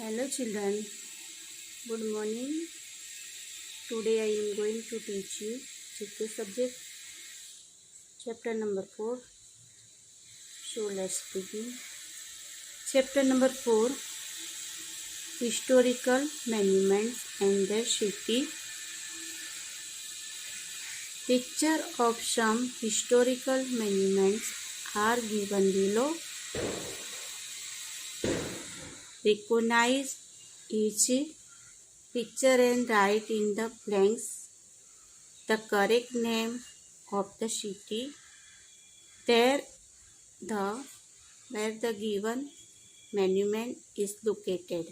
Hello children, good morning. Today I am going to teach you GK subject, chapter number 4. So let's begin. Chapter number 4, Historical Monuments and their city. Picture of some historical monuments are given below. Recognize each picture and write in the blanks the correct name of the city where the given monument is located.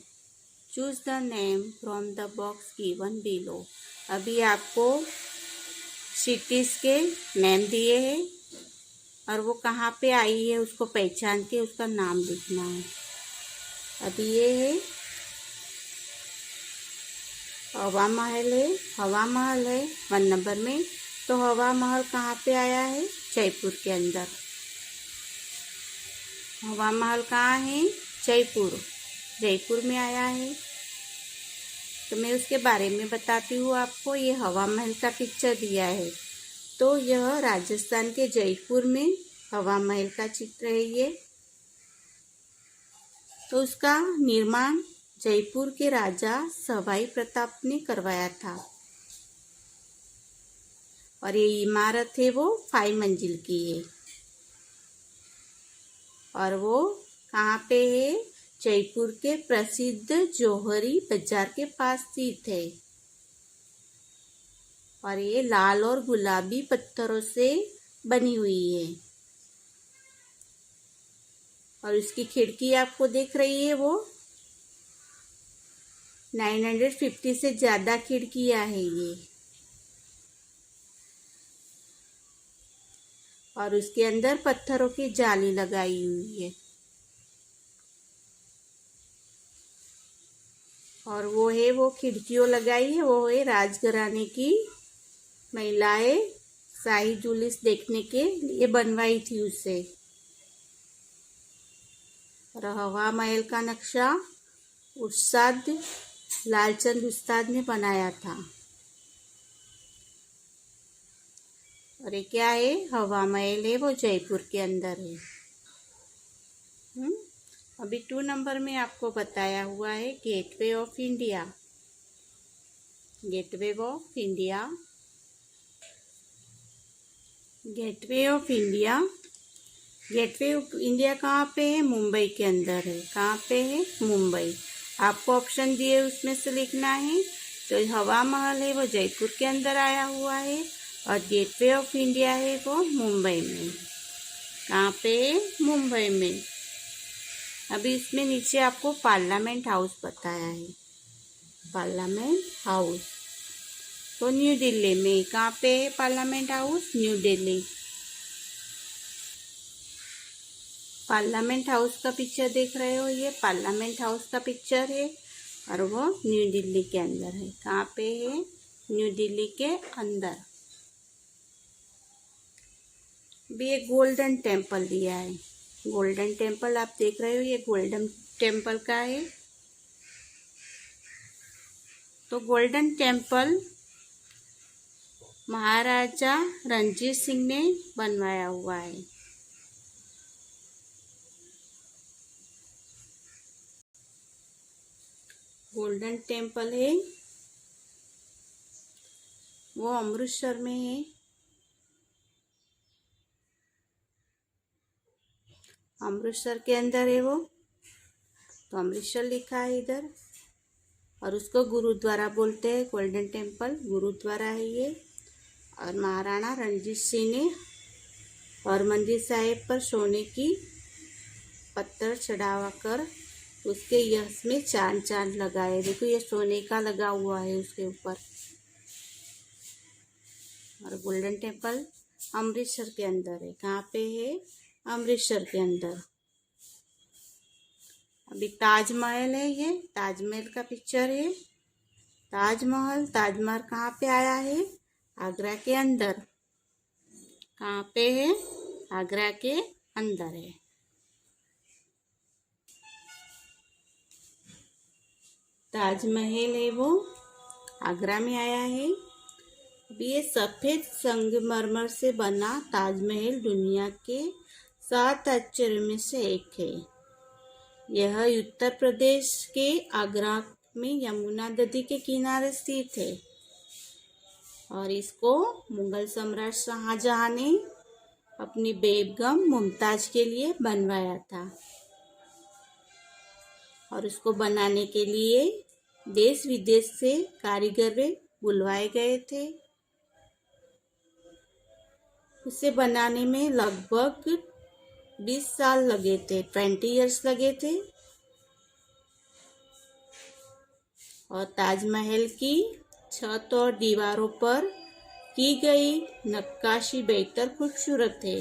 Choose the name from the box given below. अभी आपको cities के name दिए हैं और वो कहाँ पे आई है उसको पहचान के उसका नाम लिखना है। अभी ये है हवा महल है। हवा महल है 1 नंबर में। तो हवा महल कहाँ पे आया है? जयपुर के अंदर। हवा महल कहाँ है? जयपुर में आया है। तो मैं उसके बारे में बताती हूँ आपको। ये हवा महल का पिक्चर दिया है। तो यह राजस्थान के जयपुर में हवा महल का चित्र है ये। तो उसका निर्माण जयपुर के राजा सवाई प्रताप ने करवाया था और ये इमारत है वो 5 मंजिल की है और वो कहाँ पे है? जयपुर के प्रसिद्ध जौहरी बाजार के पास स्थित है और ये लाल और गुलाबी पत्थरों से बनी हुई है और उसकी खिड़की आपको दिख रही है वो 950 से ज़्यादा खिड़कियाँ है ये और उसके अंदर पत्थरों की जाली लगाई हुई है और वो खिड़कियों लगाई है वो है राजघराने की महिलाएं शाही जुलूस देखने के लिए बनवाई थी उससे। और हवा महल का नक्शा उस्ताद लालचंद उस्ताद ने बनाया था और ये क्या है? हवा महल है वो जयपुर के अंदर है। अभी 2 नंबर में आपको बताया हुआ है gateway of India. Gateway of India gateway of India कहाँ पे है? मुंबई के अंदर है। कहाँ पे है? मुंबई। आपको ऑप्शन दिए उसमें से लिखना है। तो हवा महल है वो जयपुर के अंदर आया हुआ है और गेटवे ऑफ इंडिया है वो मुंबई में। कहाँ पे है? मुंबई में। अभी इसमें नीचे आपको पार्लियामेंट हाउस बताया है। पार्लियामेंट हाउस तो न्यू दिल्ली में। कहाँ पे है parliament house? New Delhi. Parliament house का पिक्चर देख रहे हो, ये पार्लियामेंट हाउस का पिक्चर है और वो न्यू दिल्ली के अंदर है। कहाँ पे है? न्यू दिल्ली के अंदर। भी एक गोल्डन टेम्पल दिया है। गोल्डन टेम्पल आप देख रहे हो, ये गोल्डन टेम्पल का है। तो गोल्डन टेम्पल महाराजा रणजीत सिंह ने बनवाया हुआ है। गोल्डन टेम्पल है वो अमृतसर में है। अमृतसर के अंदर है वो। तो अमृतसर लिखा है इधर और उसको गुरुद्वारा बोलते हैं। गोल्डन टेम्पल गुरुद्वारा है ये। और महाराणा रणजीत सिंह ने हरमंदिर साहिब पर सोने की पत्थर चढ़ावा कर उसके यश में चांद लगाए। देखो ये सोने का लगा हुआ है उसके ऊपर। और गोल्डन टेम्पल अमृतसर के अंदर है। कहाँ पे है? अमृतसर के अंदर। अभी ताजमहल है, ये ताजमहल का पिक्चर है। ताजमहल कहाँ पे आया है? आगरा के अंदर। कहाँ पे है? आगरा के अंदर है। ताजमहल है वो आगरा में आया है। अभी ये सफ़ेद संगमरमर से बना ताजमहल दुनिया के 7 आश्चर्यों में से एक है। यह उत्तर प्रदेश के आगरा में यमुना नदी के किनारे स्थित है और इसको मुगल सम्राट शाहजहां ने अपनी बेगम मुमताज के लिए बनवाया था और उसको बनाने के लिए देश विदेश से कारीगर बुलवाए गए थे। उसे बनाने में लगभग 20 साल लगे थे, 20 इयर्स लगे थे। और ताजमहल की छत और दीवारों पर की गई नक्काशी बेहद खूबसूरत है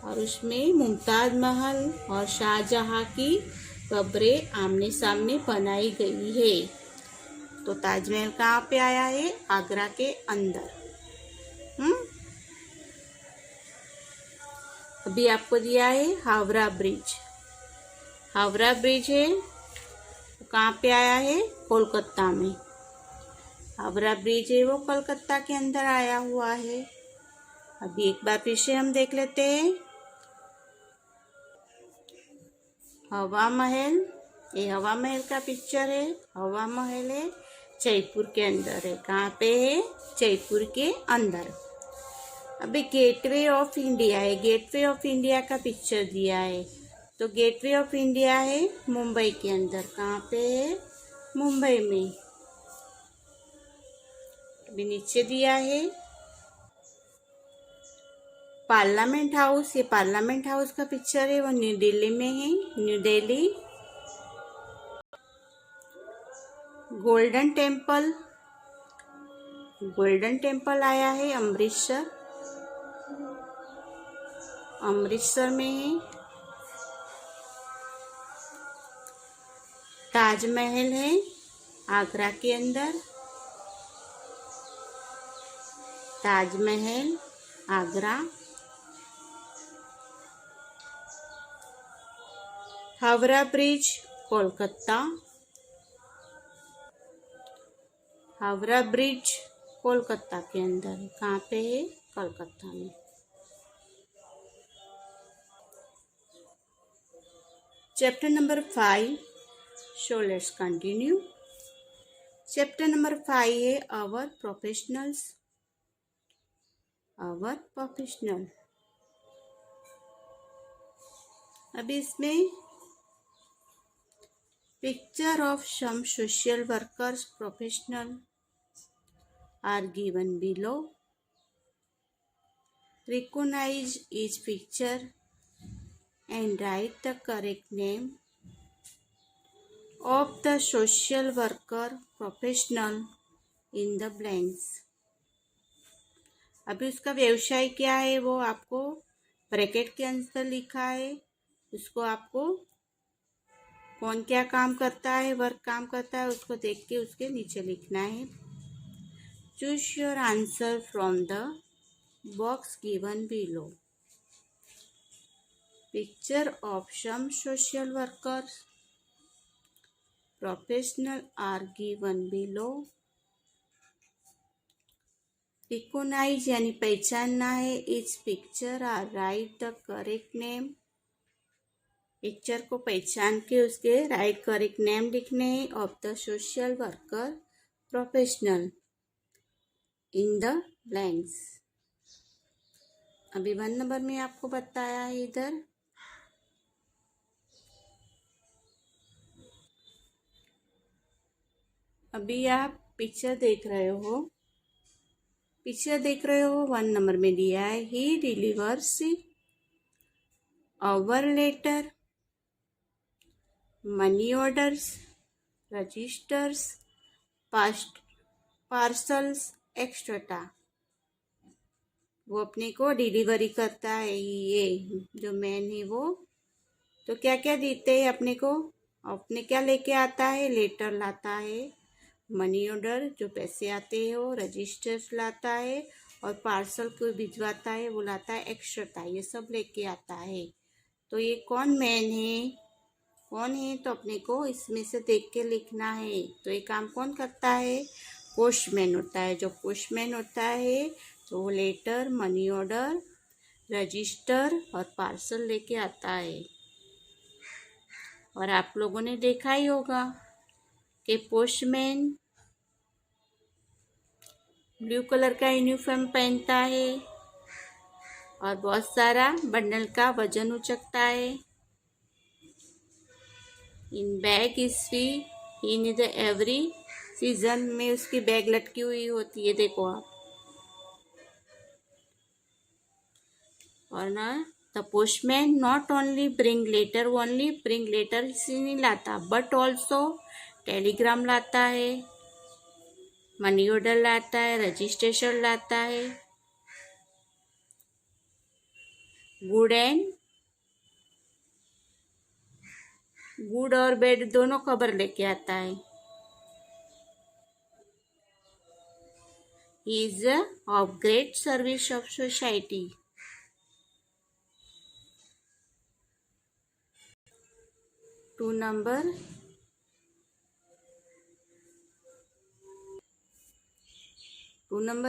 और उसमें मुमताज महल और शाहजहां की कब्रें आमने सामने बनाई गई है। तो ताजमहल कहाँ पे आया है? आगरा के अंदर। अभी आपको दिया है हावड़ा ब्रिज। हावड़ा ब्रिज है तो कहाँ पे आया है? कोलकाता में। हावड़ा ब्रिज है वो कोलकाता के अंदर आया हुआ है। अभी एक बार फिर से हम देख लेते हैं। हवा महल, ये हवा महल का पिक्चर है। हवा महल है जयपुर के अंदर है। कहाँ पे है? जयपुर के अंदर। अभी गेटवे ऑफ इंडिया है। गेटवे ऑफ इंडिया का पिक्चर दिया है तो गेटवे ऑफ इंडिया है मुंबई के अंदर। कहाँ पे है? मुंबई में। अभी नीचे दिया है पार्लियामेंट हाउस। ये पार्लियामेंट हाउस का पिक्चर है वो न्यू दिल्ली में है। New Delhi. Golden temple, golden temple आया है अमृतसर, अमृतसर में है। ताजमहल है आगरा के अंदर। ताजमहल आगरा। हावड़ा ब्रिज कोलकाता। हावड़ा ब्रिज कोलकाता के अंदर है। कहाँ पे है? कोलकाता में। Chapter number 5। So let's continue. Chapter number 5 है आवर प्रोफेशनल्स। Our professional. अभी इसमें picture of some social workers professional are given below. Recognize each picture and write the correct name of the social worker professional in the blanks. अभी उसका व्यवसाय क्या है वो आपको ब्रैकेट के अंदर लिखा है। उसको आपको कौन क्या काम करता है, वर्क काम करता है, उसको देख के उसके नीचे लिखना है। Choose your answer from the box given below. Picture of some social workers professional are given below. Recognise यानी पहचानना है। Each picture or write the correct name. Picture को पहचान के उसके राइट करेक्ट नेम लिखने हैं of the social worker professional in the blanks. अभी 1 नंबर में आपको बताया है इधर। अभी आप पिक्चर देख रहे हो। पिक्चर देख रहे हो 1 नंबर में दिया है he delivers our letter, money orders, registers, parcels extra. वो अपने को डिलीवरी करता है। ये जो मैन है वो तो क्या क्या देते हैं अपने को? अपने क्या लेके आता है? लेटर लाता है, मनी ऑर्डर जो पैसे आते हैं वो, रजिस्टर्स लाता है और पार्सल को भिजवाता है वो लाता है एक्स्ट्रा। ये सब लेके आता है। तो ये कौन मैन है? कौन है तो अपने को इसमें से देख के लिखना है। तो ये काम कौन करता है? पोस्टमैन होता है। जो पोस्टमैन होता है तो वो लेटर, मनी ऑर्डर, रजिस्टर और पार्सल लेके आता है। और आप लोगों ने देखा ही होगा कि पोस्टमैन ब्लू कलर का यूनिफॉर्म पहनता है और बहुत सारा बंडल का वजन उचकता है। इन बैग इसकी इन द एवरी सीजन में उसकी बैग लटकी हुई होती है, देखो आप। और ना the postman not only bring letter, only bring letter ही नहीं लाता बट ऑल्सो टेलीग्राम लाता है, मनी ऑर्डर लाता है, रजिस्ट्रेशन लाता है, गुड और बैड दोनों खबर लेके आता है। He is of great service of society. Two number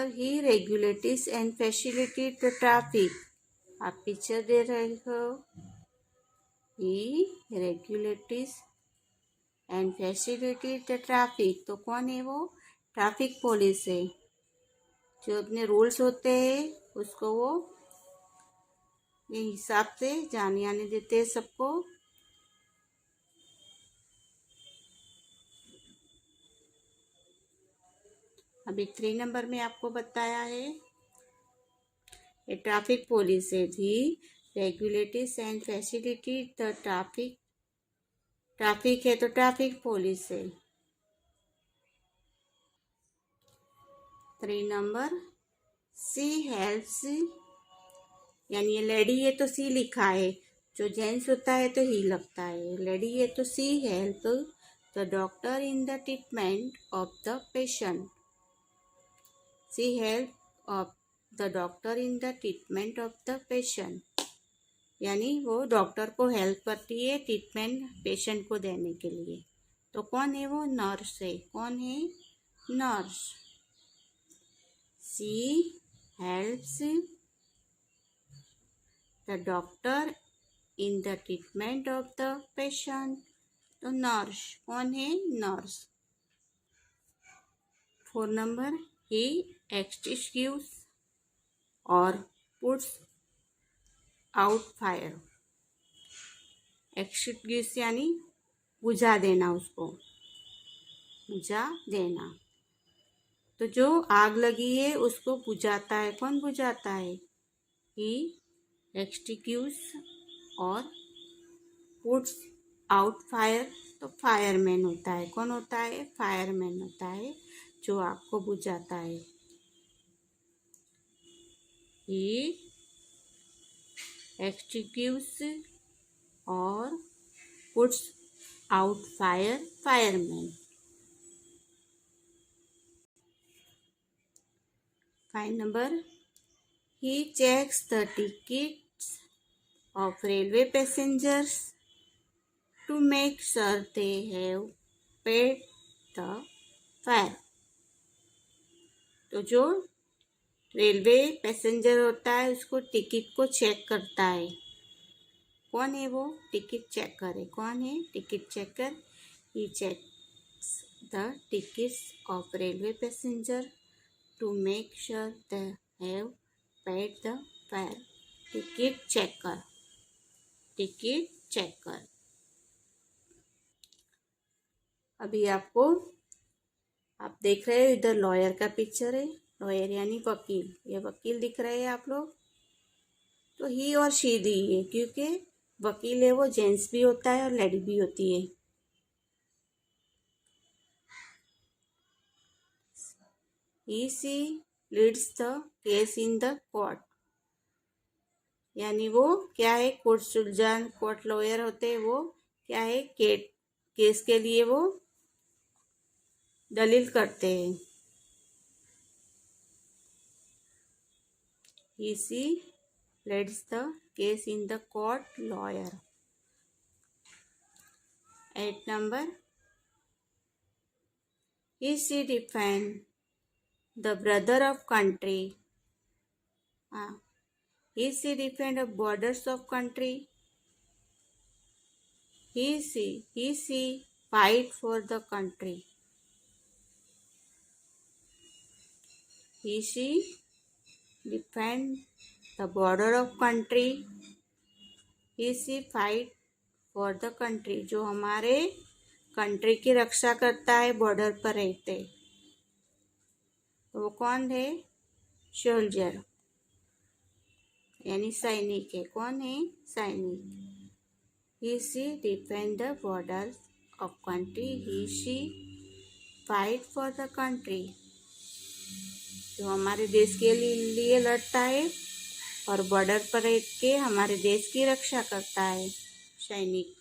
he regulates and facilitate the traffic. आप पिक्चर दे रहे हो। He regulates and facilitate the traffic, तो कौन है वो? ट्रैफिक पुलिस है। जो अपने रूल्स होते हैं उसको वो ये हिसाब से जाने आने देते हैं सबको। अभी 3 नंबर में आपको बताया है ये ट्रैफिक पुलिस है। The regulators and facility the traffic है तो ट्रैफिक पुलिस है। 3 नंबर सी हेल्प्स, यानी ये लेडी है तो सी लिखा है, जो जेंट्स होता है तो ही लगता है। लेडी है तो she help the doctor in the treatment of the patient. She help of the doctor in the treatment of the patient, यानी वो डॉक्टर को हेल्प करती है ट्रीटमेंट पेशेंट को देने के लिए। तो कौन है वो? नर्स है। कौन है? Nurse. She helps the doctor in the treatment of the patient, तो नर्स। कौन है? नर्स। 4 नंबर ही एक्सटिंग्विश और पुट्स आउट फायर। एक्सटिंग्विश यानी बुझा देना, उसको बुझा देना। तो जो आग लगी है उसको बुझाता है। कौन बुझाता है? ही एक्सटिंग्विश और पुट्स आउट फायर, तो फायरमैन होता है। कौन होता है? फायरमैन होता है जो आग को बुझाता है। ही एक्सटिंग्विश और puts out fire, fireman. 5 number he checks the tickets of railway passengers to make sure they have paid the fare। तो जो रेलवे पैसेंजर होता है उसको टिकट को चेक करता है। कौन है वो? टिकट चेकर है। कौन है? Ticket checker. He checks the tickets of railway passenger to make sure they have paid the fare. Ticket checker, ticket checker. अभी आपको आप देख रहे हो इधर लॉयर का पिक्चर है। लॉयर यानी वकील। ये वकील दिख रहे हैं आप लोग। तो ही और शी दी है क्योंकि वकील है वो जेंट्स भी होता है और लेडी भी होती है। He she leads the case in the court, यानी वो क्या है? कोर्ट सुलझान, कोर्ट लॉयर होते हैं वो क्या है? केस के लिए वो दलील करते हैं। He she leads the case in the court, lawyer। 8 number, he she defend the brother of country. He she defend the borders of country. He she fight for the country. He she defend the border of country. He she fight for the country, जो हमारे country की रक्षा करता है border पर रहते, तो वो कौन है? सोल्जर, यानी सैनिक है। कौन है? सैनिक। He she defend the border of country, he she fight for the country, जो हमारे देश के लिए लड़ता है और बॉर्डर पर रह के हमारे देश की रक्षा करता है, सैनिक।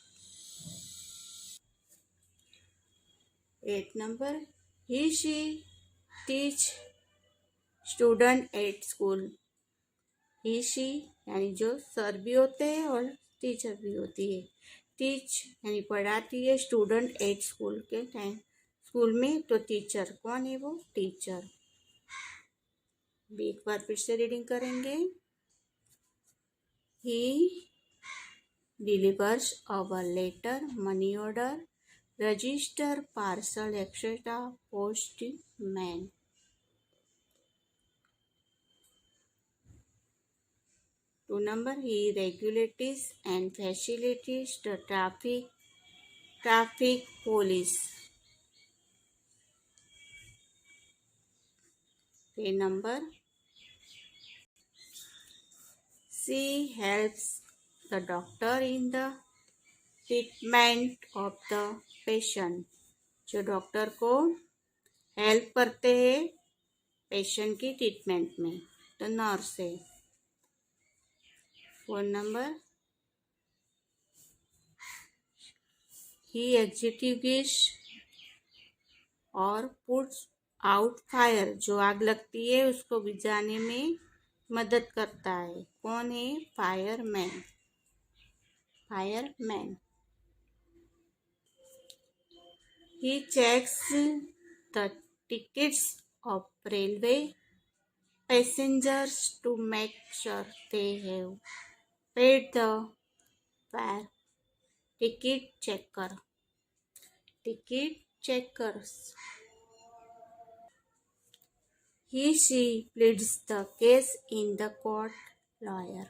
8 number, he she teach student at school. He she यानी जो सर भी होते हैं और टीचर भी होती है। टीच यानी पढ़ाती है स्टूडेंट एट स्कूल के टाइम, स्कूल में, तो टीचर कौन है? वो टीचर। भी एक बार फिर से रीडिंग करेंगे। He delivers our letter, money order, register, parcel, etcetera, postman. 2 number, he regulates and facilitates the traffic police. 3 number, she helps the doctor in the treatment of the patient, जो doctor को help करते हैं patient की treatment में, तो nurse है। 4 number, ही executives और puts out fire, जो आग लगती है उसको बुझाने में मदद करता है। कौन है? Fireman, fireman. He checks the tickets of railway passengers to make sure they have paid the fare. Ticket checker, ticket checkers. He she pleads the case in the court, lawyer.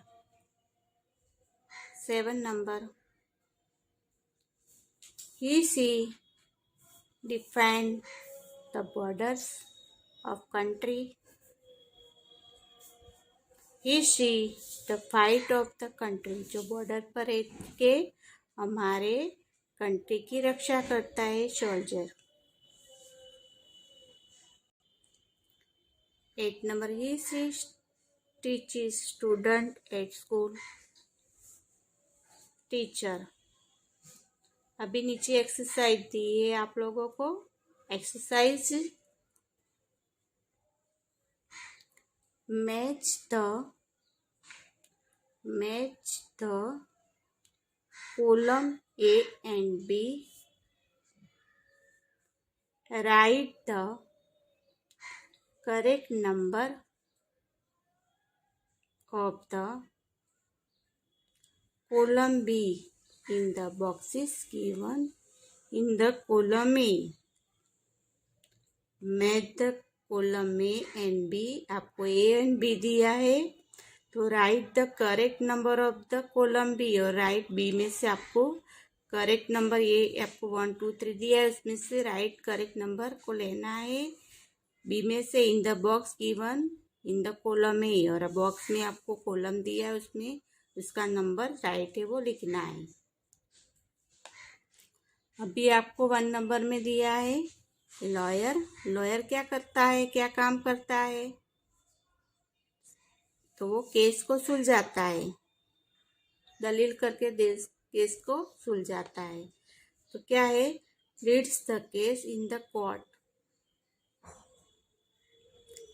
7 number, he she defend the borders of country. He she the fight of the country, जो border पर रह के हमारे country की रक्षा करता है, soldier. 8 number, he she teaches student at school, teacher. अभी नीचे एक्सरसाइज दी है आप लोगों को। Exercise, match the column A and B, write the correct number of the column B in the boxes given in the column A. Match the column A and B, आपको A and B दिया है, तो write the correct number of the column B, और write B में से आपको correct number, ये आपको 1 2 3 दिया है, उसमें से राइट करेक्ट नंबर को लेना है बी में से। In the box given in the column ए, और बॉक्स में आपको कॉलम दिया है, उसमें उसका नंबर राइट है वो लिखना है। अभी आपको 1 नंबर में दिया है लॉयर। लॉयर क्या करता है, क्या काम करता है? तो वो केस को सुलझाता है, दलील करके केस को सुलझाता है। तो क्या है? Reads the case in the court.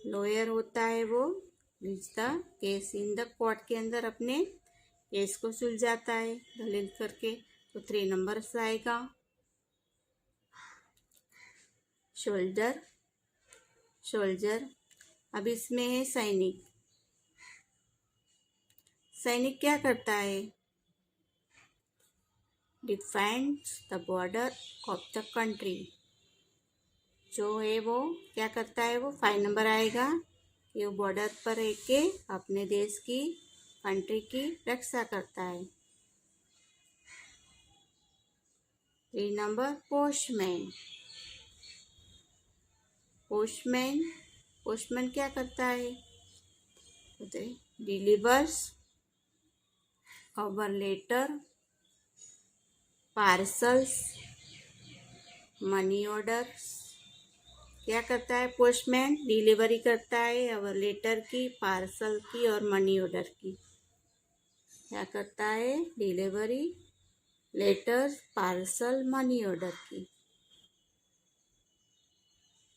Lawyer होता है वो, reads the case in the court के अंदर अपने केस को सुलझाता है दलील करके। तो 3 नंबर आएगा। Shoulder, soldier. अब इसमें है सैनिक। सैनिक क्या करता है? Defends the border of the country. जो है वो क्या करता है? वो 5 नंबर आएगा कि वो बॉर्डर पर रह के अपने देश की, कंट्री की रक्षा करता है। 3 नंबर पोस्टमैन। पोस्टमैन, पोस्टमैन क्या करता है? Delivers our letter, parcels, money orders. क्या करता है पोस्टमैन? डिलीवरी करता है अवर लेटर की, पार्सल की और मनी ऑर्डर की। क्या करता है? Delivery letters, parcel, money order की।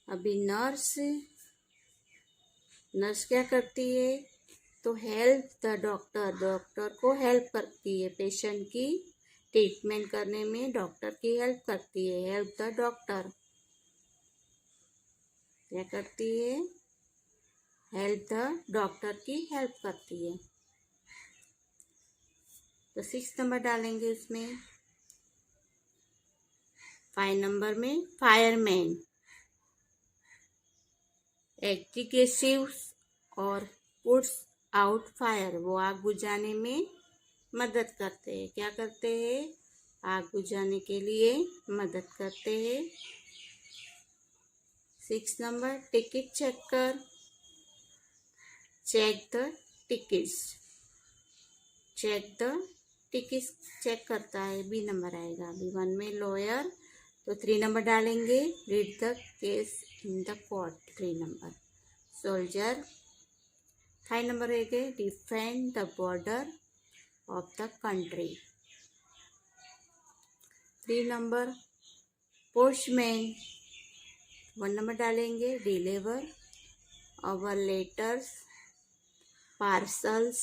अभी नर्स, नर्स क्या करती है? तो हेल्प द डॉक्टर, डॉक्टर को हेल्प करती है, पेशेंट की ट्रीटमेंट करने में डॉक्टर की हेल्प करती है। हेल्प द डॉक्टर क्या करती है? हेल्प द डॉक्टर की हेल्प करती है। तो 6 नंबर डालेंगे इसमें। 5 नंबर में फायरमैन। एक्टिकेसिव्स और पुट्स आउट फायर, वो आग बुझाने में मदद करते हैं। क्या करते हैं? आग बुझाने के लिए मदद करते हैं। 6 number ticket checker. Check the tickets, check the tickets check करता है। बी नंबर आएगा। बी 1 में लॉयर। तो 3 नंबर डालेंगे। Read the case in the court. 3 number soldier. 5 number है कि defend the border of the country. 3 number postman. 1 number डालेंगे। Deliver our letters, parcels,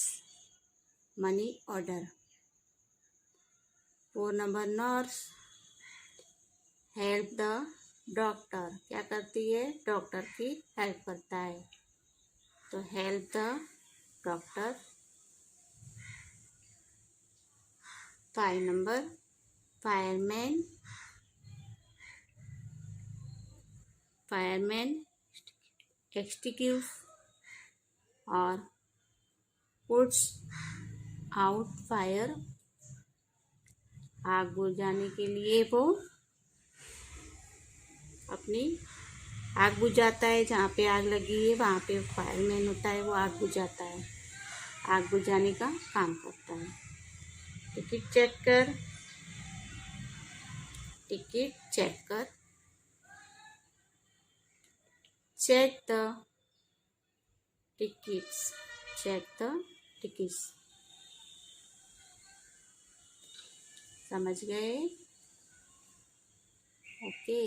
money order. 4 number nurse. Help the doctor, क्या करती है? Doctor की help करता है। तो help the doctor. 5 number fireman. Fireman extinguish और पुट्स आउट फायर, आग बुझाने के लिए वो अपनी आग बुझाता है। जहाँ पे आग लगी है वहाँ पे फायरमैन होता है, वो आग बुझाता है, आग बुझाने का काम करता है। टिकट चेक कर, टिकट चेक कर। Check the tickets, check the tickets. समझ गए? ओके।